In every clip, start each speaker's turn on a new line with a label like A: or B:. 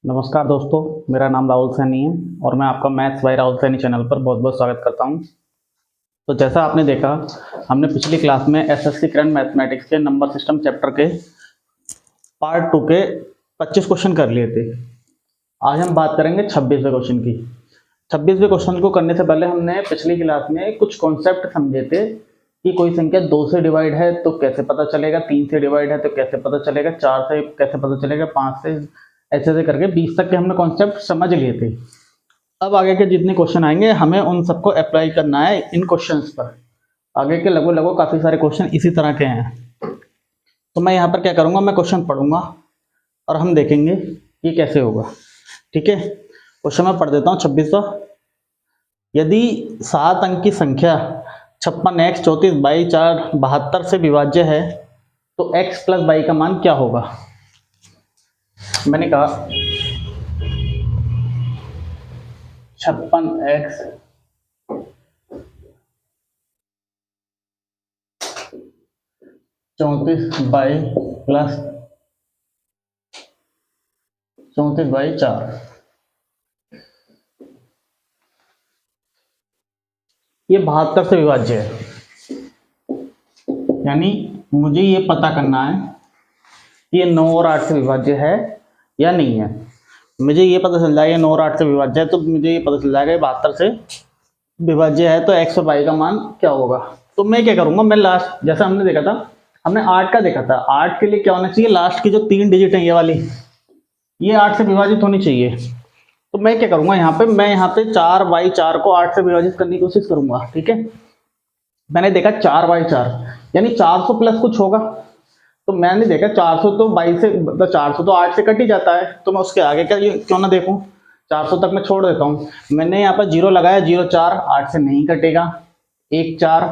A: नमस्कार दोस्तों, मेरा नाम राहुल सैनी है और मैं आपका maths by Rahul Saini channel पर बहुत बहुत स्वागत करता हूं। तो जैसा आपने देखा, हमने पिछली क्लास में एसएससी करंट मैथमेटिक्स के नंबर सिस्टम चैप्टर के पार्ट 2 के 25 क्वेश्चन कर लिए थे। आज हम बात करेंगे 26वें क्वेश्चन की। 26वें क्वेश्चन को करने से पहले हमने पिछली क्लास में कुछ कॉन्सेप्ट समझे थे कि कोई संख्या 2 से डिवाइड है तो कैसे पता चलेगा, 3 से डिवाइड है तो कैसे पता चलेगा, 4 से कैसे पता चलेगा, 5 से, ऐसे ऐसे करके 20 तक के हमने कॉन्सेप्ट समझ लिए थे। अब आगे के जितने क्वेश्चन आएंगे हमें उन सबको अप्लाई करना है इन क्वेश्चंस पर। आगे के लगभग काफ़ी सारे क्वेश्चन इसी तरह के हैं। तो मैं यहाँ पर क्या करूँगा, मैं क्वेश्चन पढ़ूंगा और हम देखेंगे ये कैसे होगा। ठीक है, क्वेश्चन मैं पढ़ देता हूँ 26वां। यदि 7 अंक की संख्या 56x 34 बाई 4 72 से विभाज्य है तो x प्लस y का मान क्या होगा। मैंने कहा 56x 34 बाई प्लस 34 बाई 4, ये 72 से विभाज्य है। यानी मुझे ये पता करना है कि ये 9 और 8 से विभाज्य है या नहीं है। मुझे ये पता चल जाएगा 9 और 8 से विभाज्य है तो मुझे ये पता चल जाएगा 72 से विभाज्य है तो x और y का मान क्या होगा। तो मैं क्या करूंगा, मैं लास्ट जैसा हमने देखा था, हमने 8 का देखा था, 8 के लिए क्या होना चाहिए, लास्ट की जो 3 डिजिट है ये वाली, ये 8 से विभाजित होनी चाहिए। तो मैं क्या करूंगा, यहाँ पे मैं यहाँ पे 4 बाई 4 को 8 से विभाजित करने की कोशिश करूंगा। ठीक है, मैंने देखा 4 बाई 4 यानी 400 प्लस कुछ होगा। तो मैंने देखा 400 तो 22 से, मतलब 400 तो 8 से कट ही जाता है, तो मैं उसके आगे का क्यों ना देखूं, 400 तक मैं छोड़ देता हूं। मैंने यहाँ पर 0 लगाया, 0 4 8 से नहीं कटेगा, 1 4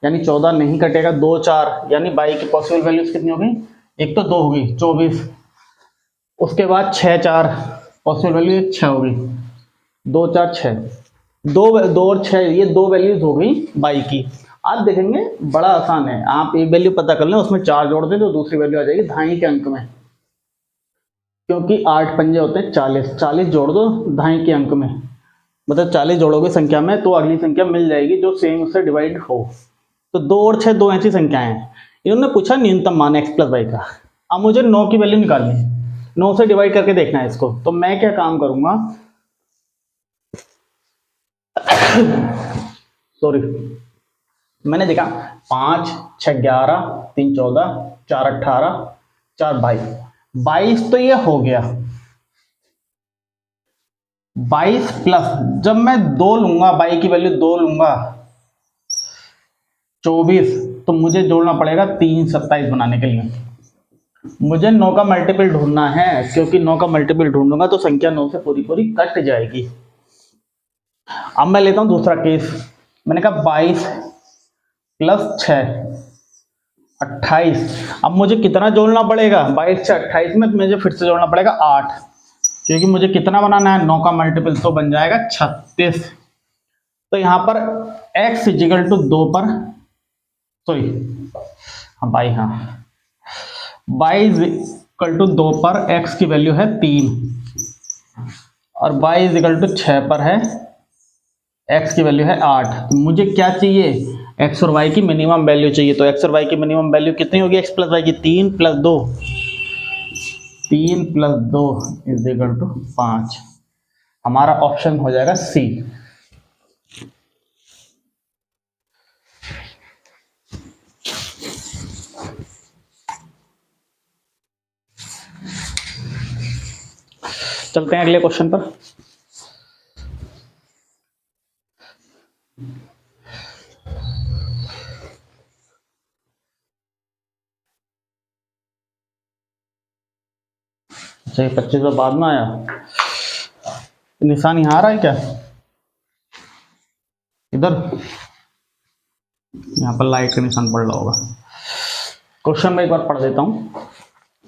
A: यानी 14 नहीं कटेगा, 2 4 यानी y की पॉसिबल वैल्यूज कितनी होगी, एक तो 2 होगी 24, उसके बाद 6 4 पॉसिबल वैल्यू 6 होगी, 2 4 6, 2 और 6 ये 2 वैल्यूज हो गई y की। आप देखेंगे बड़ा आसान है, आप एक वैल्यू पता कर लें, उसमें 4 जोड़ दें तो दूसरी वैल्यू आ जाएगी दहाई के अंक में, क्योंकि 8 पंजे होते हैं 40, 40 जोड़ दो दहाई के अंक में, मतलब 40 जोड़ोगे संख्या में तो अगली संख्या मिल जाएगी जो सेम उससे डिवाइड हो। तो 2 और 6 दो ऐसी संख्याएं हैं। इन्होंने पूछा न्यूनतम मान x प्लस y का, अब मुझे 9 की वैल्यू निकालनी है, 9 से डिवाइड करके देखना है इसको। तो मैं क्या काम करूंगा सॉरी, मैंने देखा 5 6 11 3 14 4 18 4 22 तो ये हो गया 22 प्लस, जब मैं 2 लूंगा, y की वैल्यू 2 लूंगा 24, तो मुझे जोड़ना पड़ेगा 3 27 बनाने के लिए। मुझे 9 का मल्टीपल ढूंढना है, क्योंकि 9 का मल्टीपल ढूंढूंगा तो संख्या 9 से पूरी पूरी कट जाएगी। अब मैं लेता हूं दूसरा केस। मैंने कहा 22 प्लस 6 28, अब मुझे कितना जोड़ना पड़ेगा, 22 से 28 में मुझे फिर से जोड़ना पड़ेगा 8, क्योंकि मुझे कितना बनाना है 9 का मल्टीपल, तो बन जाएगा 36। तो यहाँ पर x इजिकल टू 2 पर, सॉरी हाँ बाई, हाँ y इजिकल टू 2 पर x की वैल्यू है 3 और y इजिकल टू 6 पर है x की वैल्यू है 8। तो मुझे क्या चाहिए, x और y की मिनिमम वैल्यू चाहिए। तो x और y की मिनिमम वैल्यू कितनी होगी, x प्लस y की 3 plus 2, 3 plus 2 is equal to 5। हमारा ऑप्शन हो जाएगा सी। चलते हैं अगले क्वेश्चन पर। अच्छा, 25 तो बाद में आया, निशान यहाँ आ रहा है क्या, इधर यहाँ पर लाइट का निशान पड़ रहा होगा। क्वेश्चन में एक बार पढ़ देता हूं।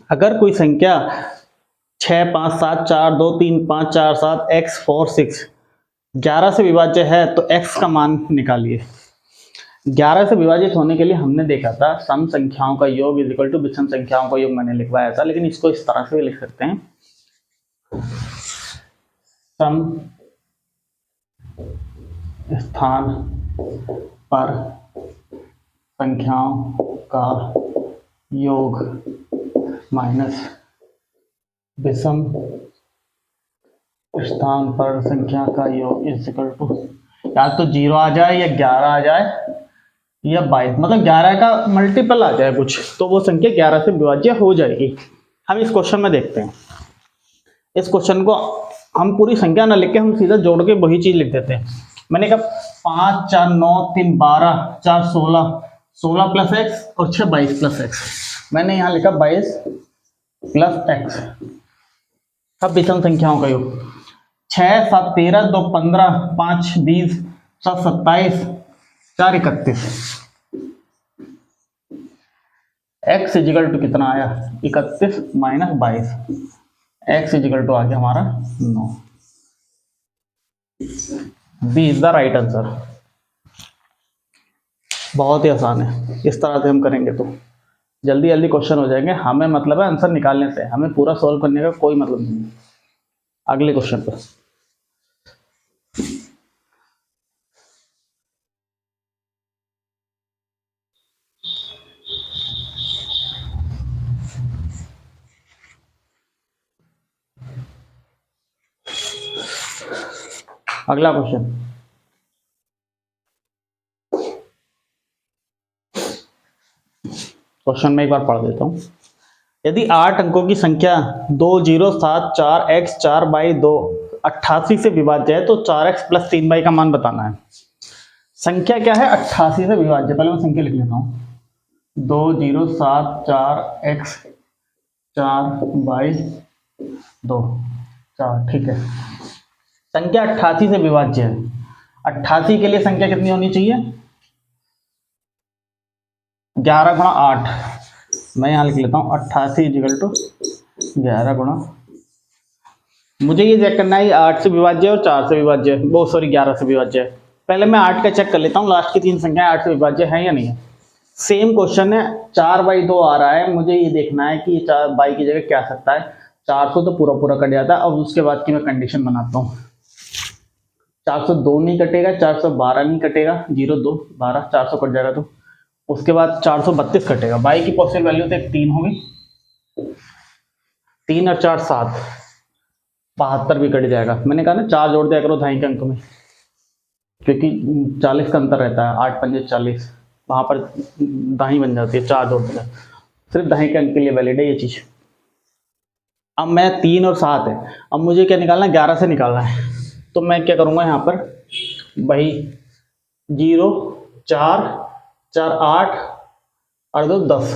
A: अगर कोई संख्या 6 5 7 4 2 3 5 4 7 x 4 6 11 से विभाज्य है तो x का मान निकालिए। 11 से विभाजित होने के लिए हमने देखा था सम संख्याओं का योग इज इक्वल टू विषम संख्याओं का योग, मैंने लिखवाया था, लेकिन इसको इस तरह से भी लिख सकते हैं सम स्थान पर संख्याओं का योग माइनस विषम स्थान पर संख्या का योग इज इक्वल टू, या तो 0 आ जाए या 11 आ जाए या 22, मतलब 11 का मल्टीपल आ जाए कुछ, तो वो संख्या 11 से विभाज्य हो जाएगी। हम इस क्वेश्चन में देखते हैं। इस क्वेश्चन को हम पूरी संख्या ना लिख के हम सीधा जोड़ के वही चीज लिख देते हैं। मैंने कहा 5 4 9 3 12 4 16, 16 प्लस एक्स और 6 22 प्लस एक्स। मैंने यहाँ लिखा 22 प्लस एक्स। अब विषम संख्याओं का योग 6 7 13 2 15 5 20 7 27 4 31। एक्स इजिकल टू कितना आया 31 माइनस 22। एक्स इजिकल टू आ गया हमारा 9। B is the right answer. बहुत ही आसान है, इस तरह से हम करेंगे तो जल्दी जल्दी क्वेश्चन हो जाएंगे। हमें मतलब है आंसर निकालने से, हमें पूरा सॉल्व करने का कोई मतलब नहीं। अगले क्वेश्चन पर अगला क्वेश्चन, क्वेश्चन में एक बार पढ़ देता हूं। यदि 8 अंकों की संख्या 2 0 7 4 x 4 बाई 2 88 से विभाज्य है तो 4x प्लस 3 बाई का मान बताना है। संख्या क्या है 88 से विभाज्य, पहले मैं संख्या लिख लेता हूं 2 0 7 4 x 4 बाई 2 4, ठीक है। संख्या 88 से विभाज्य है। 88 के लिए संख्या कितनी होनी चाहिए 11 गुणा 8। मैं यहां लिख लेता हूं 88 इजिकल टू 11 गुणा, मुझे ये चेक करना है 8 से विभाज्य और 4 से विभाज्य है, वो सॉरी 11 से विभाज्य है। पहले मैं 8 का चेक कर लेता हूँ लास्ट की 3 संख्याएं 8 से विभाज्य है या नहीं है। सेम क्वेश्चन है 4 बाई 2 आ रहा है, मुझे ये देखना है कि 4 बाई की जगह क्या आ सकता है। 400 तो पूरा पूरा कट जाता है। अब उसके बाद की मैं कंडीशन बनाता हूँ। 402 नहीं कटेगा, 412 नहीं कटेगा, 0 2 12 400 कट जाएगा, तो उसके बाद 432 कटेगा। बाई की पॉसिबल वैल्यू तो एक 3 होगी, 3 और 4 7, 72 भी कट जाएगा। मैंने कहा ना 4 जोड़ दिया करो दहाई के अंक में, क्योंकि 40 का अंतर रहता है, 8 पंजे 40, वहां पर दहाई बन जाती है। 4 जोड़ दिया, सिर्फ दहाई के अंक के लिए वैलिड है ये चीज। अब मैं 3 और 7 है, अब मुझे क्या निकालना है 11 से निकालना है। तो मैं क्या करूंगा यहाँ पर वही 0 4 4 8 और 2 10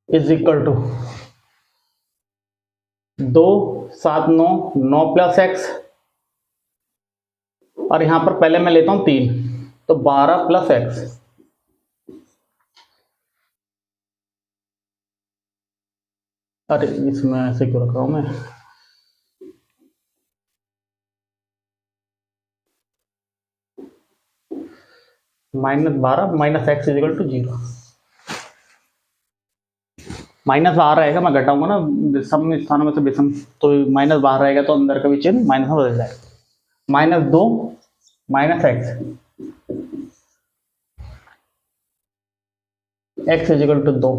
A: is equal to 2 7 9 9 plus x, और यहां पर पहले मैं लेता हूं 3, तो 12 प्लस एक्स। अरे इसमें ऐसे क्यों रख रहा हूं मैं, -12 minus x is equal to 0। Minus बाहर रहेगा, मैं घटाऊंगा ना विषम स्थानों में से विषम, तो माइनस बाहर रहेगा तो अंदर का भी चिन्ह माइनस में बदल जाएगा। -2 माइनस एक्स इजिकल टू 2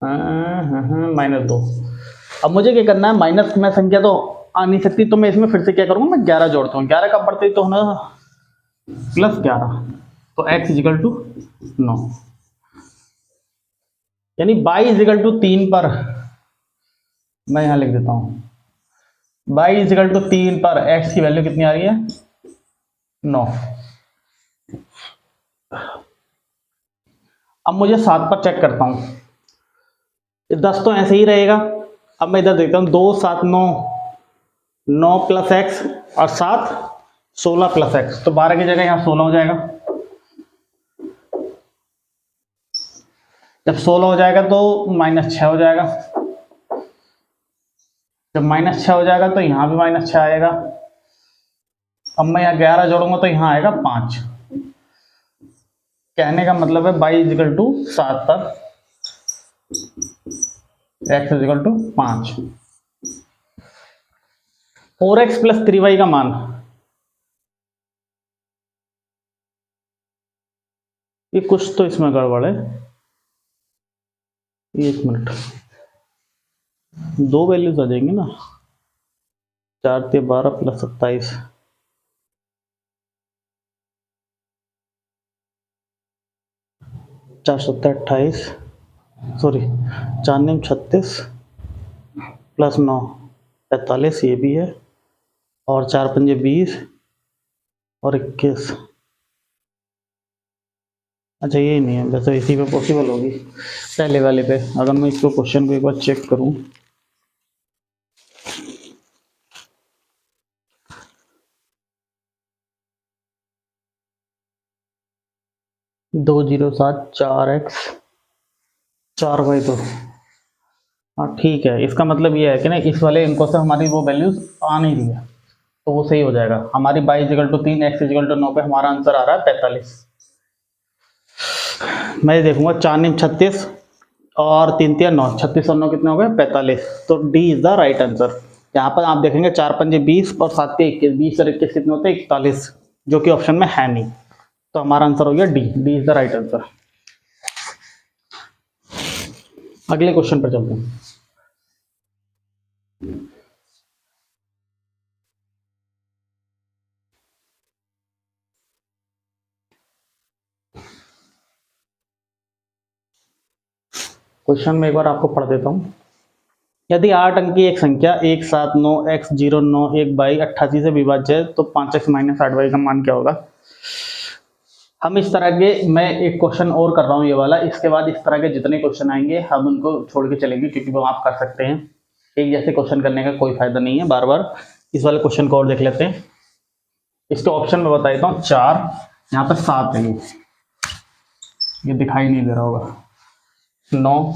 A: -2। अब मुझे क्या करना है, माइनस में संख्या तो आ नहीं सकती, तो मैं इसमें फिर से क्या करूंगा, मैं 11 जोड़ता हूँ। 11 का बढ़ते तो होना +11, तो x इजिकल टू 9, यानी y इजिकल टू 3 पर, मैं यहां लिख देता हूं y इजिकल टू 3 पर x की वैल्यू कितनी आ रही है 9। अब मुझे 7 पर चेक करता हूं, 10 तो ऐसे ही रहेगा। अब मैं इधर देखता हूं 2 7 9 9 प्लस एक्स और 7 16 प्लस एक्स, तो 12 की जगह यहां 16 हो जाएगा। जब 16 हो जाएगा तो -6 हो जाएगा। जब -6 हो जाएगा तो यहां भी -6 आएगा। अब मैं यहाँ 11 जोड़ूंगा तो यहां आएगा 5। कहने का मतलब है y इजिकल टू 7 पर x is equal to 5। 4x plus 3y का मान, ये कुछ तो इसमें गड़बड़ है। एक मिनट, दो वैल्यूज आ जाएंगी ना, 4×12 प्लस 27, 4×7 = 28, सॉरी 4×9 = 36 प्लस 9 45, ये भी है, और 4×5 = 20 और 21। अच्छा ये नहीं है, वैसे इसी पे पॉसिबल होगी पहले वाले पे। अगर मैं इसको क्वेश्चन को एक बार चेक करूं, दो 0 7 4x 4y2, हाँ ठीक है। इसका मतलब ये है कि ना इस वाले इनको से हमारी वो वैल्यूज आ नहीं रही है, तो वो सही हो जाएगा। हमारी y = 3 x = 9 पे हमारा आंसर आ रहा है 45। मैं देखूंगा 4×36 और 3×3 = 9, 36 और 9 कितने हो गए 45, तो D is the right answer. यहाँ पर आप देखेंगे 4×5 = 20 और 7 × 21, 20 और 21 कितने होते हैं 41, जो कि ऑप्शन में है नहीं, तो हमारा आंसर हो गया D, D is the right answer. अगले क्वेश्चन पर चलते हैं। क्वेश्चन में एक बार आपको पढ़ देता हूँ। यदि 8 अंक की एक संख्या 179 x 091 y 88 से विभाज्य है तो 5x - 8y का मान क्या होगा। हम इस तरह के, मैं एक क्वेश्चन और कर रहा हूँ ये वाला, इसके बाद इस तरह के जितने क्वेश्चन आएंगे हम उनको छोड़ के चलेंगे, क्योंकि वो आप कर सकते हैं। एक जैसे क्वेश्चन करने का कोई फायदा नहीं है बार बार। इस वाले क्वेश्चन को और देख लेते हैं। इसके ऑप्शन में बता देता हूँ, 4, यहाँ पर 7 है, ये दिखाई नहीं दे रहा होगा, 9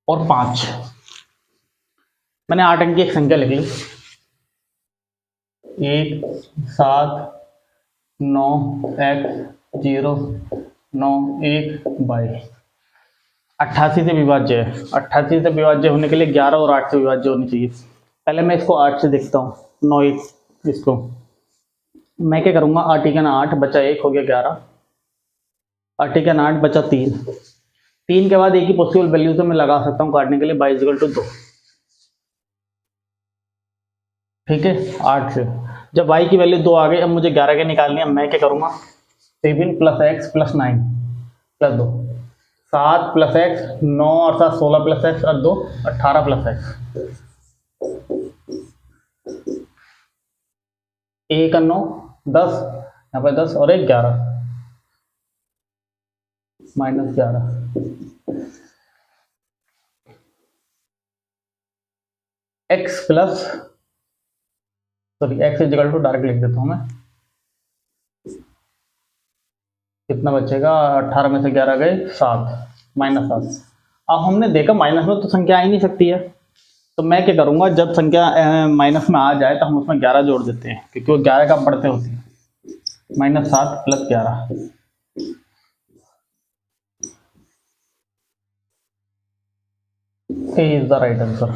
A: और 5। मैंने 8 अंक की एक संख्या लिख ली, 1 7 9 x 091 y 88 से विभाज्य है। 88 से विभाज्य होने के लिए 11 और 8 से विभाज्य होनी चाहिए। पहले मैं इसको 8 से देखता हूँ, 9 1, इसको मैं क्या करूँगा, 8 × 8 बचा 1 हो गया 11, 8 × 8 बचा 3, 3 के बाद एक ही पॉसिबल वैल्यू से मैं लगा सकता हूँ काटने के लिए, y = 2, ठीक है। 8 से जब y की वैल्यू 2 आ गई, अब मुझे 11 के निकालनी है। मैं क्या करूँगा, 7 + x + 9 + 2, 7 + x 9 और 7 16 + x और 2 18 + x, 1 9 10, यहाँ पर 10 और 1 11 -11, x plus, sorry x = direct लिख देता हूँ मैं, कितना बचेगा, 18 में से 11 गए 7, -7। अब हमने देखा माइनस में तो संख्या आ ही नहीं सकती है, तो मैं क्या करूँगा, जब संख्या माइनस में आ जाए तो हम उसमें 11 जोड़ देते हैं, क्योंकि वो 11 का बढ़ते होती है। -7 + 11, A is the right answer.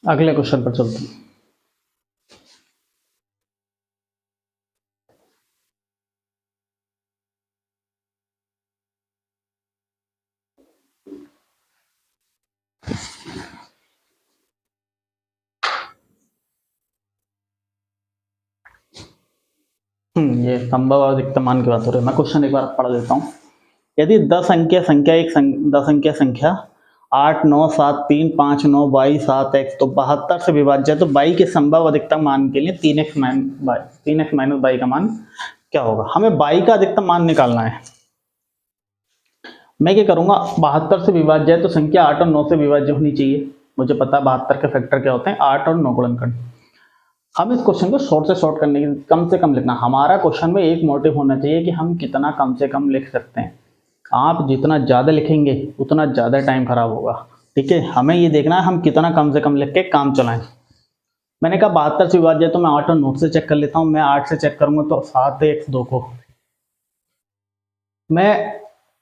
A: अगले क्वेश्चन पर चलते हैं। ये संभव अधिकतम मान की बात हो रही है। मैं क्वेश्चन एक बार पढ़ देता हूँ। यदि 10 अंकीय संख्या 8 9 7 3 5 9 y 7 x तो 72 से विभाज्य है, तो y के संभव अधिकतम मान के लिए 3x - y का मान क्या होगा। हमें y का अधिकतम मान निकालना है। मैं क्या करूँगा, 72 से विभाज्य है तो संख्या 8 और 9 से विभाज्य होनी चाहिए। मुझे पता है 72 के फैक्टर क्या होते हैं, 8 और 9 गुणनखंड। हम इस क्वेश्चन को शॉर्ट से शॉर्ट करने की, कम से कम लिखना। हमारा क्वेश्चन में एक मोटिव होना चाहिए कि हम कितना कम से कम लिख सकते हैं। आप जितना ज़्यादा लिखेंगे उतना ज़्यादा टाइम खराब होगा, ठीक है, हमें ये देखना है हम कितना कम से कम लिख के काम चलाएं। मैंने कहा 72 से विभाज्य, तो मैं 8 और 9 से चेक कर लेता हूँ। मैं 8 से चेक करूंगा तो 7x2 को, मैं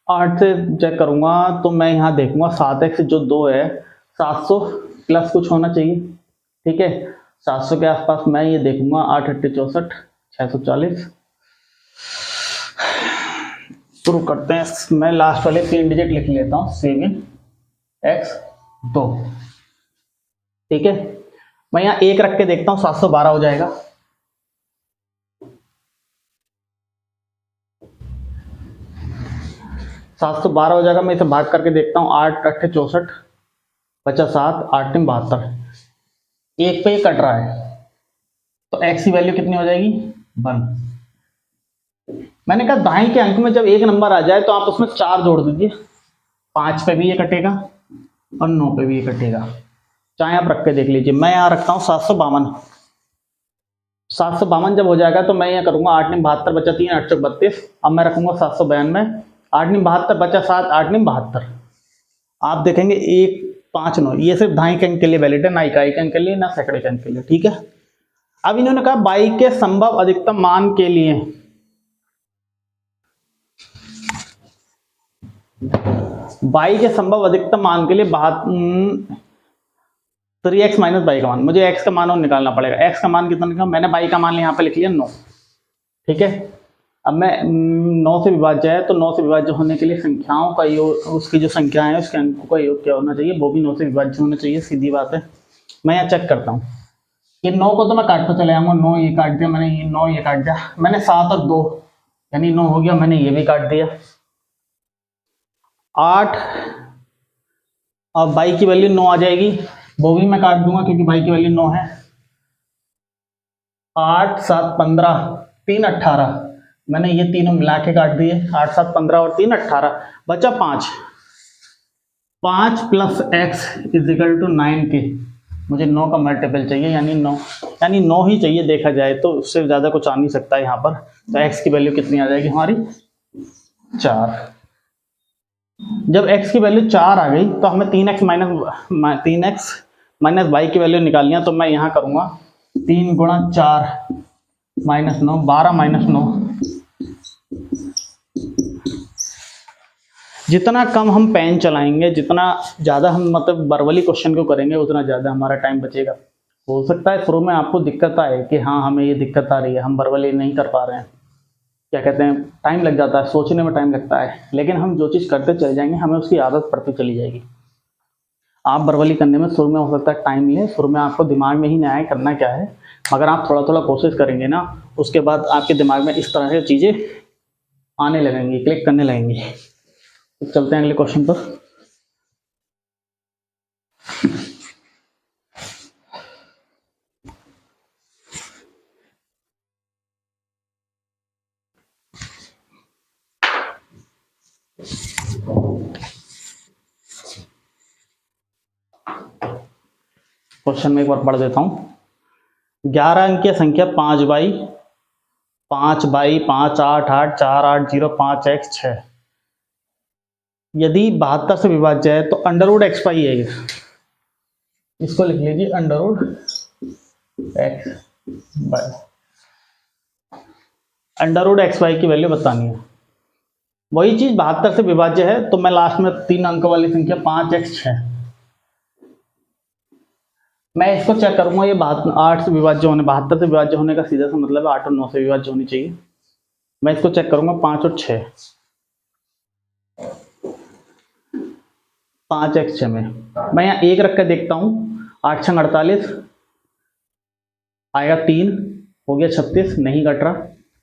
A: 8 से चेक करूंगा तो मैं यहाँ देखूंगा 7x जो 2 है 700 प्लस कुछ होना चाहिए। ठीक है, 700 के आसपास मैं ये देखूंगा। 8 8 64 640। शुरू करते हैं। मैं लास्ट वाले 3 डिजिट लिख लेता हूँ, 7x2। ठीक है, मैं यहाँ 1 रख के देखता हूँ, 712 हो जाएगा। हो जाएगा। मैं इसे भाग करके देखता हूँ। 8 8 64 बचा 7, 8 3 72। एक पे ये कट रहा है तो x की वैल्यू कितनी हो जाएगी 1। मैंने कहा दाएं के अंक में जब एक नंबर आ जाए तो आप उसमें 4 जोड़ दीजिए। 5 पे भी ये कटेगा और 9 पे भी ये कटेगा, चाहे आप रख के देख लीजिए। मैं यहाँ रखता हूँ 752। 752 जब हो जाएगा तो मैं यहाँ करूंगा 8 9 72 बचा 3 8 32। अब मैं रखूंगा 792। 8 9 72 बचा 7 8 9 72। आप देखेंगे 1 5 9, ये सिर्फ दाएं के अंक के लिए वैलिड है, ना इकाई के अंक के लिए ना सैकड़े के अंक के लिए। ठीक है, अब इन्होंने कहा बाई के संभव अधिकतम मान के लिए, बाई के संभव अधिकतम मान के लिए 3x माइनस बाई का मान, मुझे x का मान और निकालना पड़ेगा। x का मान कितना निकाला मैंने, बाई का मान यहाँ पे लिख लिया 9। ठीक है, अब मैं 9 से विभाज्य है तो 9 से विभाज्य होने के लिए संख्याओं का योग, उसकी जो संख्या है उसके अंकों का योग क्या होना चाहिए, वो भी 9 से विभाज्य होना चाहिए। सीधी बात है। मैं यहाँ चेक करता हूँ कि 9 को तो मैं काटता चले जाऊंगा। 9 ये काट दिया मैंने, 9 ये काट दिया मैंने, 7 और 2 यानी 9 हो गया, मैंने ये भी काट दिया। 8 अब बाई की वैल्यू 9 आ जाएगी, वो भी मैं काट दूंगा क्योंकि बाई की वैल्यू 9 है। 8 7 15 3 18, मैंने ये तीनों मिला के काट दिए। 8 7 15 और 3 18 बचा 5। 5 plus x is equal to 9 के, मुझे 9 का मल्टीपल चाहिए यानी 9 ही चाहिए। देखा जाए तो उससे ज़्यादा कुछ आ नहीं सकता यहाँ पर। तो x की वैल्यू कितनी आ जाएगी हमारी 4। जब x की वैल्यू 4 आ गई तो हमें 3x माइनस y की वैल्यू निकालनी है। तो मैं यहाँ करूँगा 3 गुणा 4 माइनस 9, 12 माइनस 9। जितना कम हम पेन चलाएंगे, जितना ज़्यादा हम मतलब वर्बली क्वेश्चन को करेंगे, उतना ज़्यादा हमारा टाइम बचेगा। हो सकता है शुरू में आपको दिक्कत आए कि हाँ हमें ये दिक्कत आ रही है, हम वर्बली नहीं कर पा रहे हैं, क्या कहते हैं, टाइम लग जाता है, सोचने में टाइम लगता है। लेकिन हम जो चीज़ करते चले जाएंगे हमें उसकी आदत पड़ती चली जाएगी। आप वर्बली करने में शुरू में हो सकता है टाइम ले, शुरू में आपको दिमाग में ही नहीं आए करना क्या है, मगर आप थोड़ा थोड़ा कोशिश करेंगे ना, उसके बाद आपके दिमाग में इस तरह से चीज़ें आने लगेंगी, क्लिक करने लगेंगी। तो चलते हैं अगले क्वेश्चन पर। क्वेश्चन में एक बार पढ़ देता हूँ। 11 अंकीय संख्या 5 बाई 5 बाई 5 8 8 4 8 0 5 x 6 यदि 72 से विभाज्य है तो अंडरवुड एक्स पाई है। इसको लिख लीजिए under root x by, under root x y की वैल्यू बतानी है। वही चीज 72 से विभाज्य है तो मैं लास्ट में 3 अंक वाली संख्या 5x 6, मैं इसको चेक करूंगा। ये 8 से विभाज्य होने, 72 से विभाज्य होने का सीधा सा मतलब है 8 और 9 से विभाज्य होनी चाहिए। मैं इसको चेक करूंगा 5 और 6, 5x 6 में मैं यहाँ 1 रख कर देखता हूँ। 8 6 48 आएगा, 3 हो गया 36, नहीं कट रहा।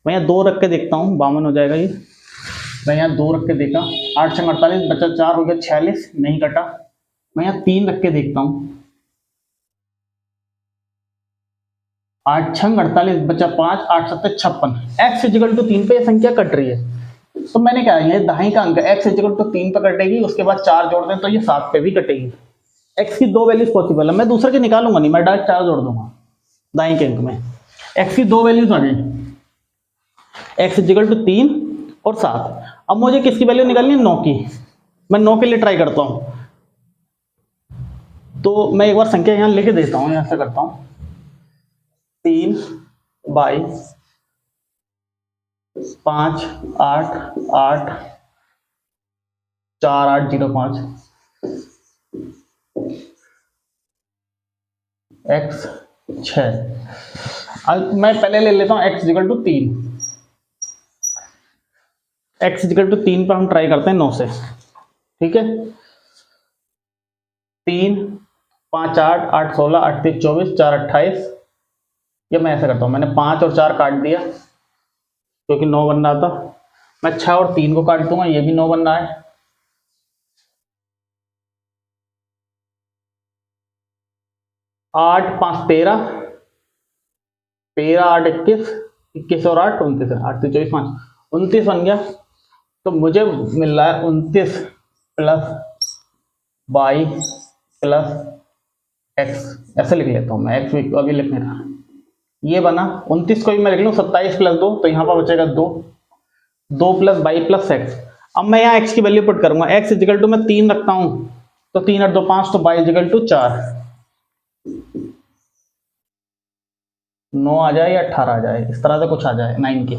A: मैं यहाँ 2 रख के देखता हूँ, 52 हो जाएगा ये। मैं यहाँ 2 रख के देखा, 8 6 48 बचा 4 हो गया 46, नहीं कटा। मैं यहाँ 3 रख के देखता हूँ, 8 6 48 बचा 5 8 7 56, x इक्वल टू 3 पे ये संख्या कट रही है। तो मैंने क्या, ये दाहिने का अंक x इक्वल टू 3 पे कटेगी, उसके बाद 4 जोड़ दें तो ये 7 पे भी कटेगी। x की 2 वैल्यूज पॉसिबल है, मैं दूसरे के निकालूंगा नहीं, मैं डायरेक्ट 4 जोड़ दूंगा दाएं के अंक में। x की 2 वैल्यूज आ गई, x इक्वल टू 3 और 7। अब मुझे किसकी वैल्यू निकालनी है, 9 की। मैं 9 के लिए ट्राई करता हूँ। तो मैं एक बार संख्या यहाँ लिख देता हूँ, ऐसा करता हूँ 3 22 5 8 8 4 8 0 5 x 6। अब मैं पहले ले लेता हूँ x equal to 3। x equal to 3 पर हम ट्राई करते हैं 9 से। ठीक है, 3 5 8 8 16 8 3 24 4 28। ये मैं ऐसा करता हूँ, मैंने 5 और 4 काट दिया क्योंकि 9 बन रहा था। मैं 6 और 3 को काट दूंगा, ये भी 9 बन रहा है। 8 5 13 13 8 21 21 और 8 29 8 3 24 5 29 बन गया। तो मुझे मिल रहा है 29 प्लस 22 प्लस x। ऐसे लिख लेता हूँ मैं, x अभी लिख नहीं रहा। ये बना 29 को भी मैं लिख लूँ 27 प्लस 2, तो यहाँ पर बचेगा 2 2 प्लस 22 प्लस x। अब मैं यहाँ x की वैल्यू पुट करूंगा। x इजिकल टू मैं 3 रखता हूँ, तो 3 और 2 5, तो 22 इजिकल टू 4। 9 आ जाए या 18 आ जाए, इस तरह से कुछ आ जाए 9 के।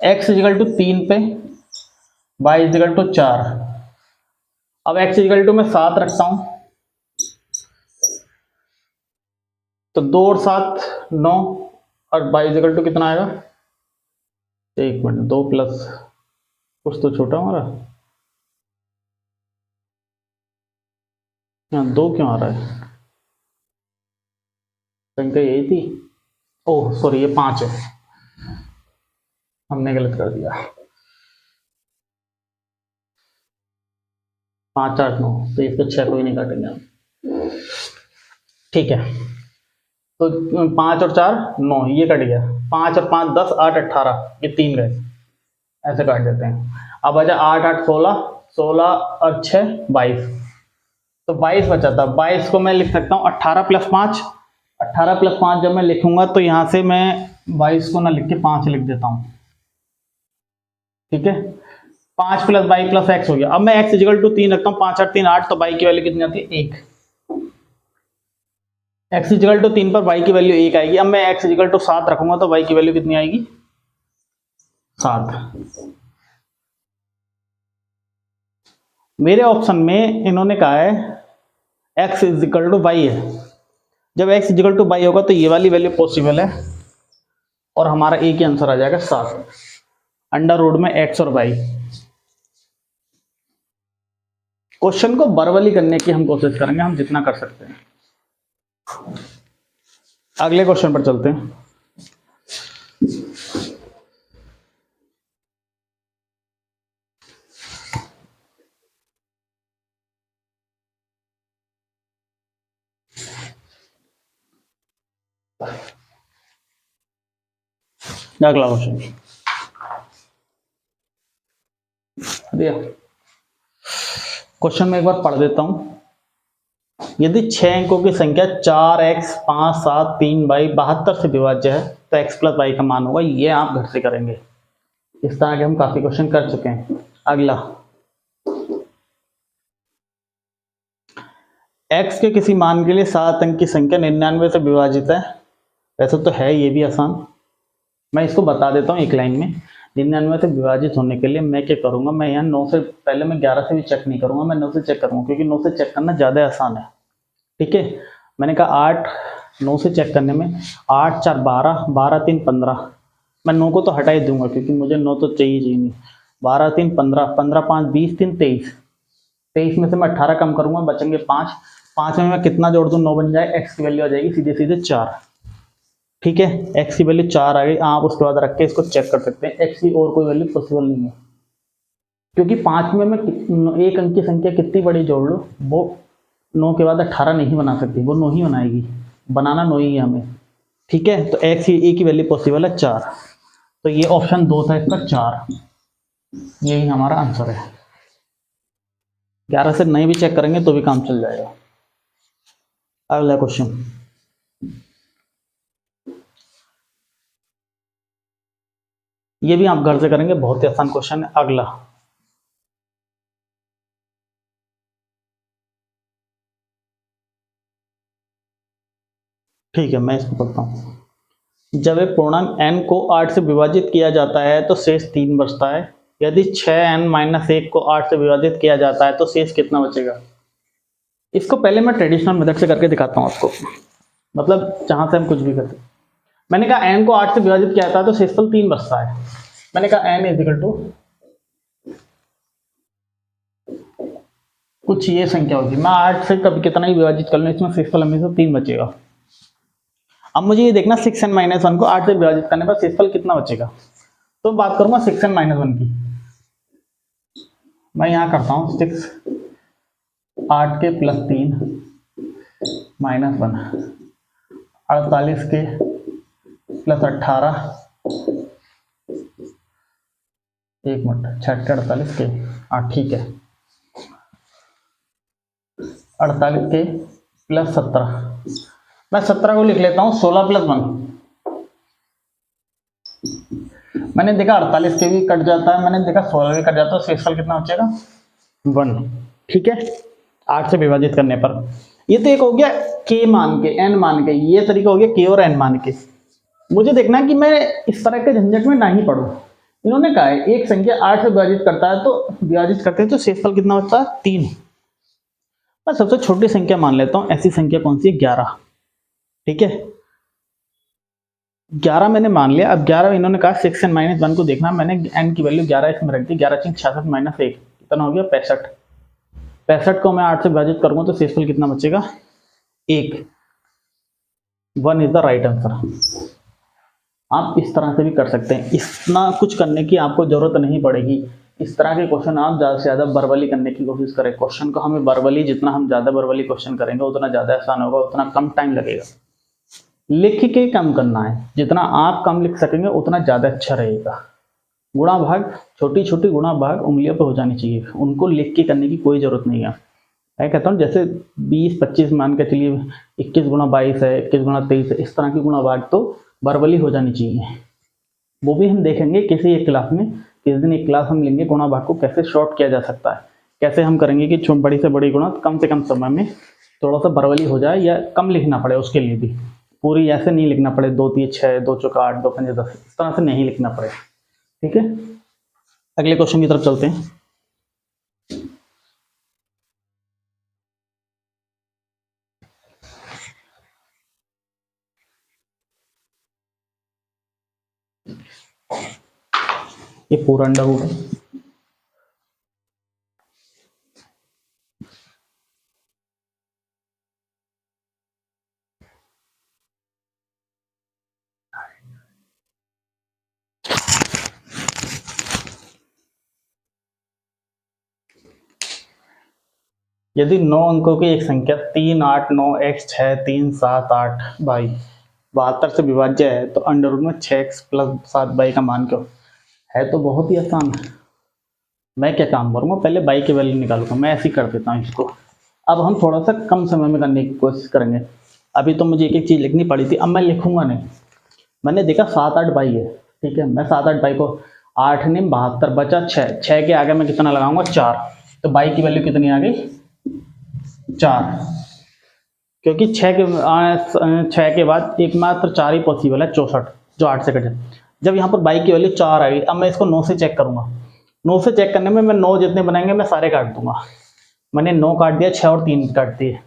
A: x इजिकल टू 3 पे 22 इजिकल टू 4। अब x इजिकल टू मैं 7 रखता हूँ, तो 2 और 7 9, और 22 इजिकल टू कितना आएगा? एक मिनट, 2 प्लस कुछ तो छोटा हमारा, यहाँ 2 क्यों आ रहा है? संख्या यही थी। ओह सॉरी, ये 5 है, हमने गलत कर दिया। 5 8 9, तो इसको 6 को ही नहीं काटेंगे हम। ठीक है, तो 5 और 4 9, ये कट गया। 5 और 5 10 8 18, ये 3 गए, ऐसे काट देते हैं। अब बचा 8 8 16 16 और 6 22, तो 22 बचा था। 22 को मैं लिख सकता हूँ 18 प्लस 5। 18 प्लस 5 जब मैं लिखूंगा तो यहाँ से मैं 22 को ना लिख के 5 लिख देता हूँ। ठीक है, 5 प्लस 22 प्लस x हो गया। अब मैं x इजिकल टू 3 रखता हूँ, 5 8 3 8, तो y की वैल्यू कितनी आती है? 1। x इजिकल टू 3 पर y की वैल्यू 1 आएगी। अब मैं x इजिकल टू 7 रखूंगा तो y की वैल्यू कितनी आएगी? 7। मेरे ऑप्शन में इन्होंने कहा है x इजिकल टू y है। जब x इजिकल टू y होगा तो ये वाली वैल्यू पॉसिबल है, और हमारा एक ही आंसर आ जाएगा 7, अंडर रूट में x और y। क्वेश्चन को वर्बली करने की हम कोशिश करेंगे, हम जितना कर सकते हैं। अगले क्वेश्चन पर चलते हैं। अगला क्वेश्चन दिया, क्वेश्चन में एक बार पढ़ देता हूं। यदि 6 अंकों की संख्या 4x 5 7 3 y 72 से विभाज्य है तो x प्लस y का मान होगा। ये आप घर से करेंगे, इस तरह के हम काफी क्वेश्चन कर चुके हैं। अगला, x के किसी मान के लिए 7 अंक की संख्या 99 से विभाजित है। वैसे तो है ये भी आसान, मैं इसको बता देता हूँ एक लाइन में। 99 से विभाजित होने के लिए मैं क्या करूंगा, मैं यहाँ 9 से पहले मैं 11 से भी चेक नहीं करूंगा, मैं 9 से चेक करूंगा, क्योंकि 9 से चेक करना ज़्यादा आसान है। ठीक है, मैंने कहा 8 9 से चेक करने में 8 4 12 12 3 15, मैं 9 को तो हटा ही दूंगा क्योंकि मुझे 9 तो चाहिए नहीं। 12 3 15 15 5 20 3 23, 23 में से मैं 18 कम करूंगा, बचेंगे 5। 5 में मैं कितना जोड़ दूँ? 9 बन जाए, x की वैल्यू आ जाएगी सीधे सीधे 4। ठीक है, x की वैल्यू 4 आ गई। आप उसके बाद रख के इसको चेक कर सकते हैं, x की और कोई वैल्यू पॉसिबल नहीं है, क्योंकि 5 में मैं एक अंक की संख्या कितनी बड़ी जोड़ लूँ, वो 9 के बाद 18 नहीं बना सकती, वो 9 ही बनाएगी, बनाना 9 ही है हमें। ठीक है, तो x की वैल्यू पॉसिबल है 4, तो ये ऑप्शन 2 था इसका 4, यही हमारा आंसर है। 11 से नहीं भी चेक करेंगे तो भी काम चल जाएगा। अगला क्वेश्चन, ये भी आप घर से करेंगे, बहुत ही आसान क्वेश्चन है। अगला, ठीक है, मैं इसको पढ़ता हूँ। जब एक पूर्णांक n को 8 से विभाजित किया जाता है तो शेष 3 बचता है। यदि 6n-1 को 8 से विभाजित किया जाता है तो शेष कितना बचेगा? इसको पहले मैं ट्रेडिशनल मेथड से करके दिखाता हूँ आपको, मतलब जहां से हम कुछ भी करते। मैंने कहा n को 8 से विभाजित किया था तो शेषफल 3 बचता है। मैंने कहा n इजिकल टू कुछ ये संख्या होगी, मैं 8 से कभी कितना ही विभाजित कर लूँ, इसमें शेषफल हमेशा 3 बचेगा। अब मुझे ये देखना 6n-1 को 8 से विभाजित करने पर शेषफल कितना बचेगा। तो बात करूंगा 6n-1 की। मैं यहां करता हूं 6 8 के प्लस 3 माइनस 1 48 के प्लस 18 एक मिनट 6 के 48 के 8 ठीक है 48 के प्लस 17 मैं 17 को लिख लेता हूं 16 प्लस 1। मैंने देखा 48 के भी कट जाता है, मैंने देखा 16 भी कट जाता है, शेषफल कितना बचेगा 1। ठीक है 8 से विभाजित करने पर। ये तो एक हो गया k मान के n मान के, ये तरीका हो गया k और n मान के। मुझे देखना है कि मैं इस तरह के झंझट में ना ही पढ़ूं। इन्होंने कहा है एक संख्या 8 से विभाजित करता है तो विभाजित करते हैं तो शेषफल कितना बचता है 3। मैं सबसे छोटी संख्या मान लेता हूं, ऐसी संख्या कौन सी है 11। ठीक है 11 मैंने मान लिया। अब 11 इन्होंने कहा 6n-1 को देखना, मैंने n की वैल्यू 11 इसमें रख दी। 11 66 माइनस 1 कितना हो गया 65। 65 को मैं 8 से विभाजित करूंगा तो शेषफल कितना बचेगा 1। 1 इज द राइट आंसर। आप इस तरह से भी कर सकते हैं, इतना कुछ करने की आपको जरूरत नहीं पड़ेगी। इस तरह के क्वेश्चन आप ज़्यादा से ज़्यादा वर्बली करने की कोशिश करें। क्वेश्चन को हमें वर्बली, जितना हम ज़्यादा वर्बली क्वेश्चन करेंगे उतना ज़्यादा आसान होगा, उतना कम टाइम लगेगा। लिख के कम करना है, जितना आप कम लिख सकेंगे उतना ज़्यादा अच्छा रहेगा। गुणा भाग, छोटी छोटी गुणा भाग उंगलियों पे हो जानी चाहिए, उनको लिख के करने की कोई ज़रूरत नहीं है। मैं कहता हूँ जैसे 20-25 मान के चलिए 21 गुणा 22 है, 21 गुणा 23 है, इस तरह की गुणा भाग तो वर्बली हो जानी चाहिए। वो भी हम देखेंगे किसी एक क्लास में, किस दिन एक क्लास हम लेंगे गुणा भाग को कैसे शॉर्ट किया जा सकता है, कैसे हम करेंगे कि बड़ी से बड़ी गुणा कम से कम समय में थोड़ा सा वर्बली हो जाए या कम लिखना पड़े। उसके लिए भी पूरी ऐसे नहीं लिखना पड़े 2 3 6 2 चौका 8 2 5 10, इस तरह से नहीं लिखना पड़े। ठीक है अगले क्वेश्चन की तरफ चलते हैं। ये पूरा अंडा रूट है। यदि 9 अंकों की एक संख्या 3 8 9 x 6 3 7 8 बाई 72 से विभाज्य है तो अंडर रूट में 6x प्लस 7 बाई का मान क्यों है। तो बहुत ही आसान है। मैं क्या काम करूँगा, पहले बाई की वैल्यू निकालूंगा। मैं ऐसे ही कर देता हूँ इसको। अब हम थोड़ा सा कम समय में करने की कोशिश करेंगे। अभी तो मुझे एक एक चीज़ लिखनी पड़ी थी, अब मैं लिखूंगा नहीं। मैंने देखा 7 8 बाई है, ठीक है। मैं 7 8 बाई को 8 ने 72 बचा 6, 6 के आगे मैं कितना लगाऊंगा 4, तो बाई की वैल्यू कितनी आ गई 4। क्योंकि 6 के बाद एकमात्र 4 ही पॉसिबल है, 64 जो 8 से कटे। जब यहाँ पर बाई की वैल्यू 4 आ गई, अब मैं इसको 9 से चेक करूंगा। 9 से चेक करने में मैं 9 जितने बनाएंगे मैं सारे काट दूंगा। मैंने 9 काट दिया, 6 और 3 काट दिए।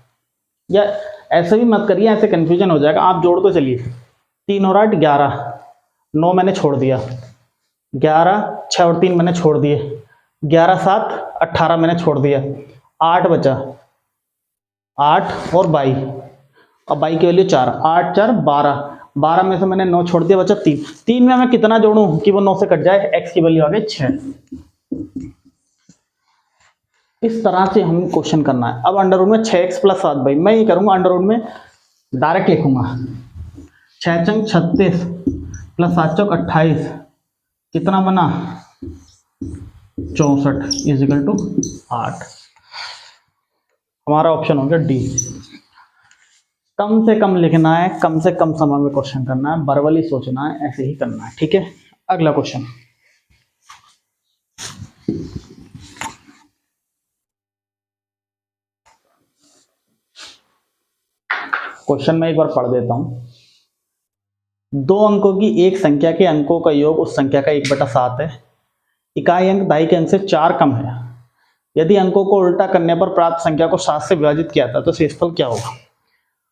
A: या ऐसे भी मत करिए, ऐसे कंफ्यूजन हो जाएगा। आप जोड़ को चलिए 3 और 8 11, 9 मैंने छोड़ दिया, 11 6 और 3 मैंने छोड़ दिए, 11 7 18 मैंने छोड़ दिया, 8 बचा, 8 और 22 और 22 की वैल्यू 4, 8 4 12, 12 में से मैंने 9 छोड़ दिया, बचा 3। 3 में मैं कितना जोड़ूं कि वो 9 से कट जाए, x की वैल्यू आ गई 6। इस तरह से हम क्वेश्चन करना है। अब अंडर रूट में 6x प्लस 7 बाई, मैं ये करूंगा अंडर रूट में डायरेक्ट लिखूंगा 6 चंग 36 प्लस 7 चौक 28 कितना बना 64 इजिकल टू 8। हमारा ऑप्शन हो गया डी। कम से कम लिखना है, कम से कम समय में क्वेश्चन करना है, वर्बली सोचना है, ऐसे ही करना है। ठीक है अगला क्वेश्चन। क्वेश्चन में एक बार पढ़ देता हूँ। दो अंकों की एक संख्या के अंकों का योग उस संख्या का 1/7 है। इकाई अंक दहाई के अंक से 4 कम है। यदि अंकों को उल्टा करने पर प्राप्त संख्या को 7 से विभाजित किया था तो शेषफल क्या होगा।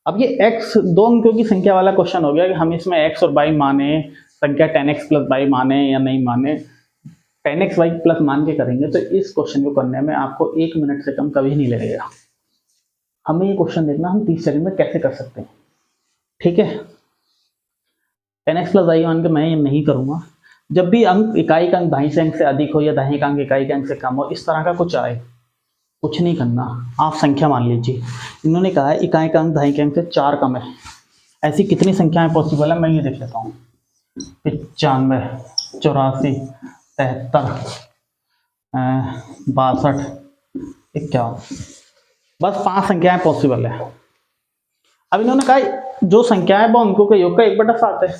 A: अब ये x दो अंकों की संख्या वाला क्वेश्चन हो गया कि हम इसमें x और y माने, संख्या 10x + y माने या नहीं माने। 10x y प्लस मान के करेंगे तो इस क्वेश्चन को करने में आपको 1 मिनट से कम कभी नहीं लगेगा। हमें ये क्वेश्चन देखना हम 30 सेकंड में कैसे कर सकते हैं, ठीक है। 10x + y मान के मैं ये नहीं करूँगा। जब भी अंक इकाई का अंक दहाई से अंक से अधिक हो या दहाई का अंक इकाई के अंक से कम हो, इस तरह का कुछ आए, कुछ नहीं करना, आप संख्या मान लीजिए। इन्होंने कहा है इकाई का अंक दहाई के अंक से 4 कम है। ऐसी कितनी संख्याएं पॉसिबल है मैं ये देख लेता हूँ। 95, 84, 73, 62, 51, बस 5 संख्याएं पॉसिबल है। अब इन्होंने कहा जो संख्याएं वो अंकों के योग का 1/7 है।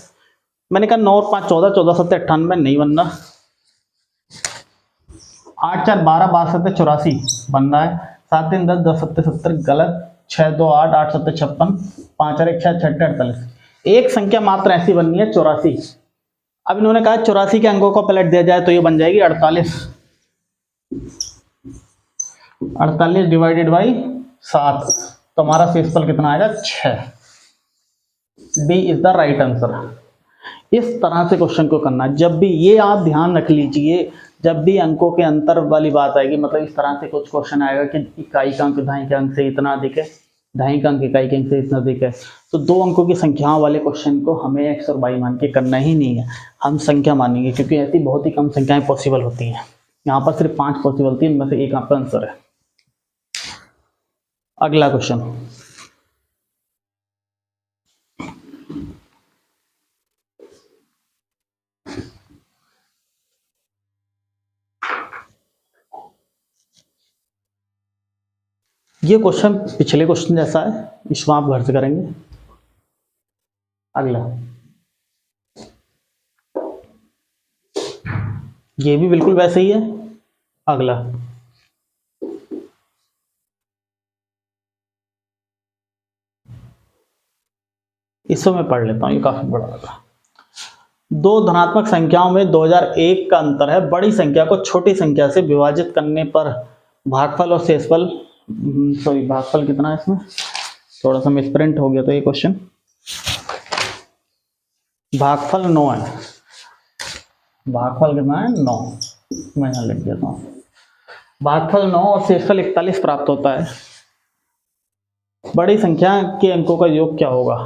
A: मैंने कहा 9 और 5 14, 14 7 98 नहीं बन रहा। 8 4 12, 12 7 84 बन रहा है। 7 3 10, 10 7 70 गलत। 6 2 8, 8 7 56, 5 4 1 6 6 48। एक संख्या मात्र ऐसी बननी है 84। अब इन्होंने कहा 84 के अंकों को पलट दिया जाए तो ये बन जाएगी 48। 48 डिवाइडेड बाई 7, तो हमारा शेषफल कितना आएगा 6। D is the right answer. इस तरह से क्वेश्चन को करना। जब भी ये आप ध्यान रख लीजिए, जब भी अंकों के अंतर वाली बात आएगी, मतलब इस तरह से कुछ क्वेश्चन आएगा कि इकाई का अंक दहाई के अंक से इतना अधिक है, दहाई का अंक इकाई के अंक से इतना अधिक है, तो दो अंकों की संख्याओं वाले क्वेश्चन को हमें x और y मान के करना ही नहीं है, हम संख्या मानेंगे, क्योंकि ऐसी बहुत ही कम संख्याएं पॉसिबल होती हैं। यहाँ पर सिर्फ 5 पॉसिबल थी, इनमें से एक आपका आंसर है। अगला क्वेश्चन, ये क्वेश्चन पिछले क्वेश्चन जैसा है, इसको आप घर से करेंगे। अगला, ये भी बिल्कुल वैसे ही है। अगला, इसको मैं पढ़ लेता हूँ, ये काफी बड़ा लगा। दो धनात्मक संख्याओं में 2001 का अंतर है। बड़ी संख्या को छोटी संख्या से विभाजित करने पर भागफल और शेषफल, सॉरी भागफल कितना है इसमें, थोड़ा सा मिसप्रिंट हो गया तो ये क्वेश्चन, भागफल 9 है। भागफल कितना है 9, मैं यहाँ लिख देता हूँ। भागफल 9 और शेषफल 41 प्राप्त होता है। बड़ी संख्या के अंकों का योग क्या होगा।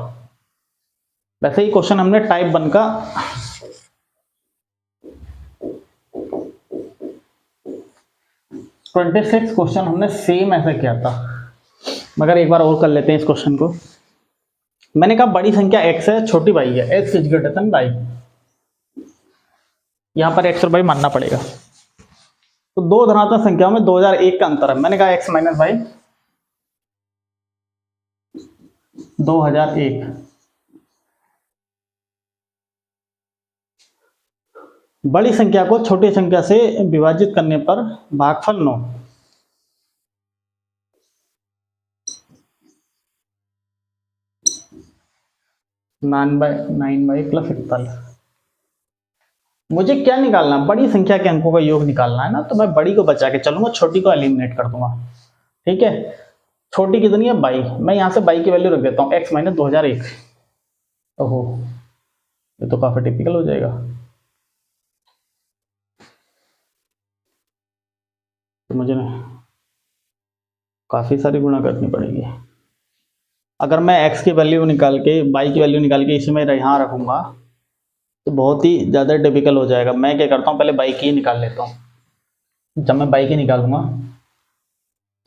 A: वैसे ही क्वेश्चन हमने टाइप 1 का क्वेश्चन हमने सेम ऐसा किया था, मगर एक बार और कर लेते हैं इस क्वेश्चन को। मैंने कहा बड़ी संख्या x है, छोटी y है, x is greater than y। यहां पर x और y मानना पड़ेगा। तो दो धनात्मक संख्याओं में 2001 का अंतर है। मैंने कहा x माइनस y 2001। बड़ी संख्या को छोटी संख्या से विभाजित करने पर भागफल 9। Nine by plus 41। मुझे क्या निकालना, बड़ी संख्या के अंकों का योग निकालना है ना, तो मैं बड़ी को बचा के चलूंगा, छोटी को एलिमिनेट कर दूंगा। ठीक है, छोटी कितनी है 22, मैं यहां से 22 की वैल्यू रख देता हूँ, x माइनस 2001। ओहो, ये तो काफी टिपिकल हो जाएगा। तो मुझे काफी सारी गुणा करनी पड़ेगी। अगर मैं x की वैल्यू निकाल के y की वैल्यू निकाल के इसे मैं यहाँ रखूंगा तो बहुत ही ज़्यादा टिपिकल हो जाएगा। मैं क्या करता हूँ, पहले y की निकाल लेता हूँ। जब मैं y की निकालूंगा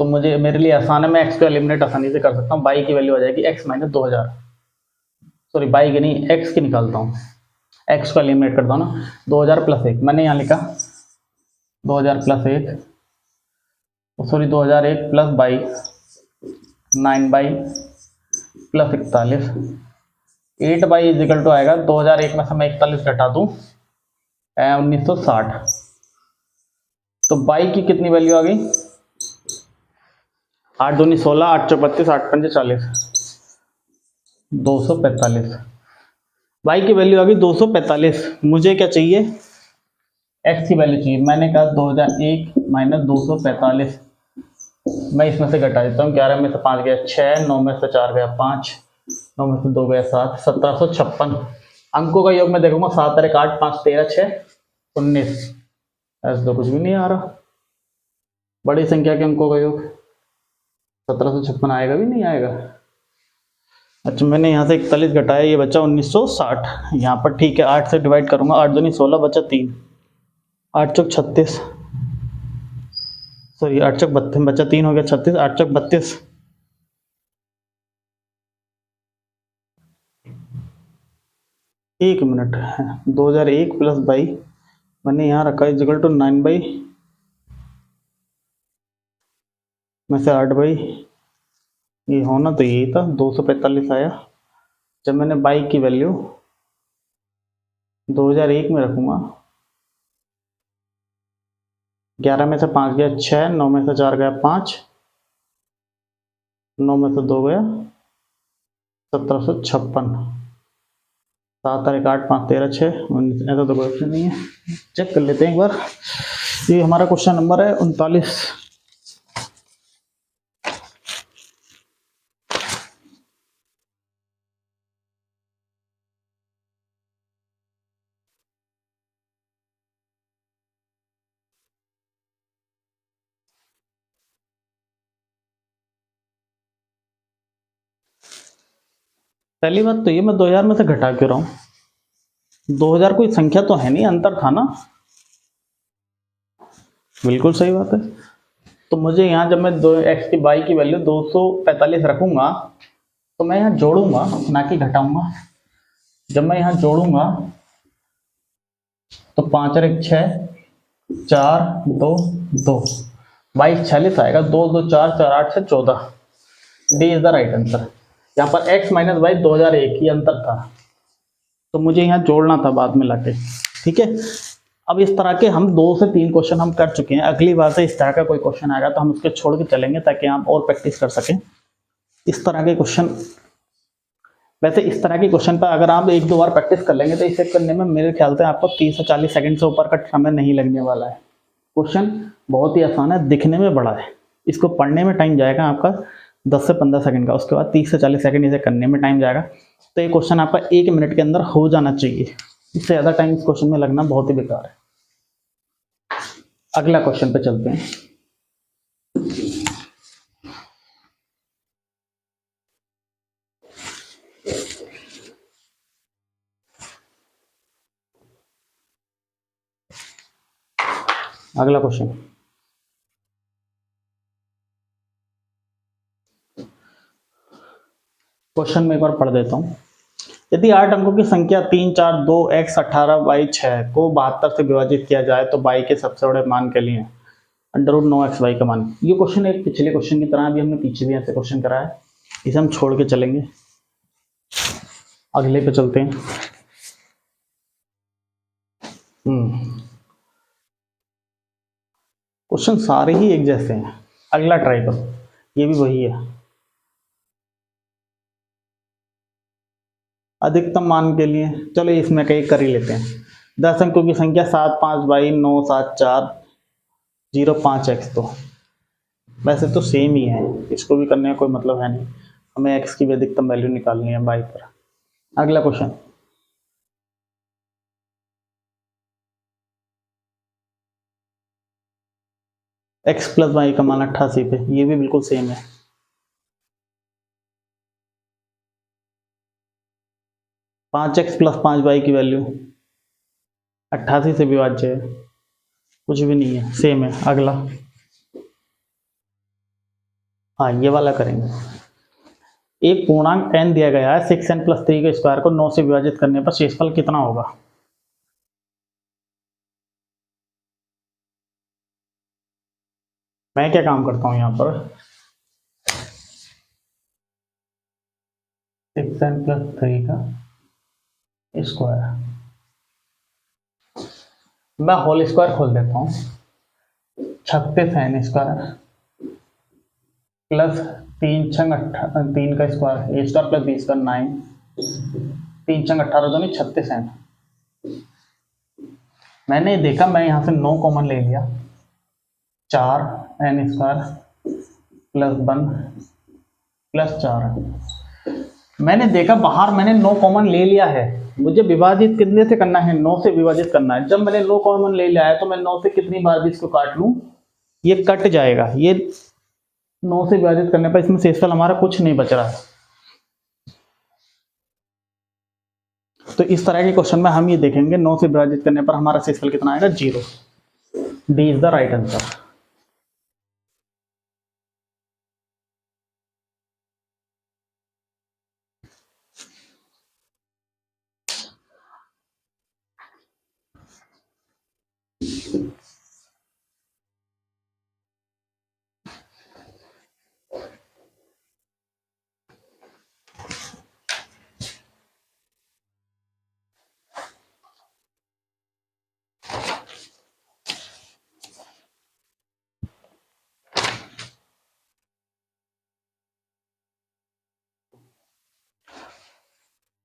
A: तो मुझे मेरे लिए आसान है, मैं x को एलिमिनेट आसानी से कर सकता हूँ। y की वैल्यू आ जाएगी x माइनस 2000, सॉरी y की नहीं, x की निकालता हूँ, x को एलिमिनेट करता हूँ ना। 2000 प्लस 1 मैंने यहाँ लिखा, 2000 plus 1, sorry 2001 plus 22, 9 y plus 41, 8 y is equal to आएगा 2001 में से मैं 41 घटा दूं 1960। तो बाई की कितनी वैल्यू आ गई, 8 दूनी 16, 8 चौक 32, 8 पंजे 40। 245। y की वैल्यू आ गई 245। मुझे क्या चाहिए, x की वैल्यू चाहिए। मैंने कहा 2001 माइनस 245। मैं इसमें से घटा देता हूँ। 11 में से 5 गया 6, 9 में से 4 गया 5, 9 में से 2 गया 7, 1756 अंकों का योग मैं देखूंगा। 7 तारीख 8, 5 13, 6 19। ऐसे तो कुछ भी नहीं आ रहा। बड़ी संख्या के अंकों का योग 1756 आएगा भी नहीं आएगा। अच्छा, मैंने यहाँ से 41 घटाया, ये बचा 1960 यहाँ पर। ठीक है, 8 से डिवाइड करूंगा। 8 दूनी 16 बचा 3, 8 चौक 36, सॉरी 8 चौक 32 बचा 3 हो गया 36, 8 चौक 32। एक मिनट है, 2001 प्लस बाई मैंने यहाँ रखा इक्वल टू 9 बाई में से 8 बाई, ये होना तो यही था। 245 आया। जब मैंने बाई की वैल्यू 2001 में रखूंगा, 11 में से 5 गया 6, 9 में से 4 गया 5, 9 में से 2 गया 1756, 7 तारीख 8, 5 13, 6 19। ऐसा तो कोई ऑप्शन नहीं है। चेक कर लेते हैं एक बार। ये हमारा क्वेश्चन नंबर है 39। पहली बात तो ये, मैं 2000 में से घटा क्यों रहा हूँ। 2000 कोई संख्या तो है नहीं, अंतर था ना। बिल्कुल सही बात है। तो मुझे यहाँ जब मैं x की बाई की वैल्यू 245 रखूंगा, तो मैं यहाँ जोड़ूंगा ना कि घटाऊंगा। जब मैं यहाँ जोड़ूंगा तो 5 और 1 6, 4 2 2, 22 46 आएगा। 2 2 4 4 8 से 14। D is the right answer. यहाँ पर x माइनस बाई 2001 ही अंतर था, तो मुझे यहाँ जोड़ना था बाद में लाके। ठीक है, अब इस तरह के हम 2 से 3 क्वेश्चन हम कर चुके हैं। अगली बार से इस तरह का कोई क्वेश्चन आएगा तो हम उसके छोड़ के चलेंगे, ताकि आप और प्रैक्टिस कर सकें इस तरह के क्वेश्चन। वैसे इस तरह के क्वेश्चन पर अगर आप 1-2 बार प्रैक्टिस कर लेंगे तो इसे करने में मेरे ख्याल से आपको 30 से 40 सेकंड से ऊपर का समय नहीं लगने वाला है। क्वेश्चन बहुत ही आसान है, दिखने में बड़ा है। इसको पढ़ने में टाइम जाएगा आपका 10 से 15 सेकंड का, उसके बाद 30 से 40 सेकंड इसे करने में टाइम जाएगा। तो ये क्वेश्चन आपका 1 मिनट के अंदर हो जाना चाहिए। इससे ज़्यादा टाइम इस क्वेश्चन में लगना बहुत ही बेकार है। अगला क्वेश्चन पे चलते हैं। अगला क्वेश्चन, क्वेश्चन में एक बार पढ़ देता हूं। यदि 8 अंकों की संख्या 3 4 2 x 18 y 6 को 72 से विभाजित किया जाए तो y के सबसे बड़े मान के लिए अंडर रूट 9xy का मान। ये क्वेश्चन एक पिछले क्वेश्चन की तरह, अभी हमने पीछे भी ऐसे क्वेश्चन कराया है, इसे हम छोड़ के चलेंगे। अगले पे चलते हैं। क्वेश्चन सारे ही एक जैसे हैं। अगला ट्राई करो, ये भी वही है। अधिकतम मान के लिए चलो इसमें कहीं कर ही लेते हैं। 10 अंकों की संख्या 7 5 बाई 9 7 4 0 5 x। तो वैसे तो सेम ही है, इसको भी करने का कोई मतलब है नहीं। हमें x की भी अधिकतम वैल्यू निकालनी है बाई पर। अगला क्वेश्चन, x प्लस वाई का मान 88 पे, ये भी बिल्कुल सेम है। 5x प्लस 5y की वैल्यू 88 से विभाज्य है, कुछ भी नहीं है, सेम है। अगला, हाँ ये वाला करेंगे। एक पूर्णांक n दिया गया है, 6n प्लस 3 के स्क्वायर को 9 से विभाजित करने पर शेषफल कितना होगा। मैं क्या काम करता हूं यहाँ पर, 6n प्लस 3 का स्क्वायर, मैं होल स्क्वायर खोल देता हूँ। 36n स्क्वायर प्लस 3 छंग 3 का स्क्वायर ए स्क्वायर प्लस बी स्क्वायर 9, 3 छंग 18 तो नहीं 36 है। मैंने देखा मैं यहाँ से 9 कॉमन ले लिया, 4 एन स्क्वायर प्लस 1 प्लस 4। मैंने देखा बाहर मैंने 9 कॉमन ले लिया है, मुझे विभाजित कितने से करना है, 9 से विभाजित करना है। जब मैंने 9 कॉमन ले लिया है तो मैं 9 से कितनी बार भी इसको काट लूँ ये कट जाएगा, ये 9 से विभाजित करने पर इसमें शेषफल हमारा कुछ नहीं बच रहा है। तो इस तरह के क्वेश्चन में हम ये देखेंगे 9 से विभाजित करने पर हमारा शेषफल कितना आएगा, 0। D is the right answer.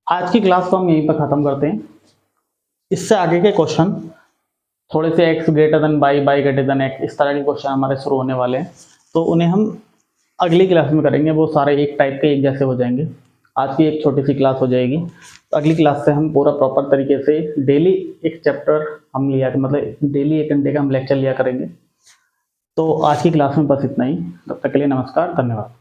A: आज की क्लास को हम यहीं पर ख़त्म करते हैं। इससे आगे के क्वेश्चन थोड़े से x greater than y, y greater than x, इस तरह के क्वेश्चन हमारे शुरू होने वाले हैं, तो उन्हें हम अगली क्लास में करेंगे। वो सारे एक टाइप के एक जैसे हो जाएंगे। आज की एक छोटी सी क्लास हो जाएगी, तो अगली क्लास से हम पूरा प्रॉपर तरीके से डेली एक चैप्टर हम लिया, मतलब डेली 1 घंटे का हम लेक्चर लिया करेंगे। तो आज की क्लास में बस इतना ही। तब तक के लिए नमस्कार, धन्यवाद।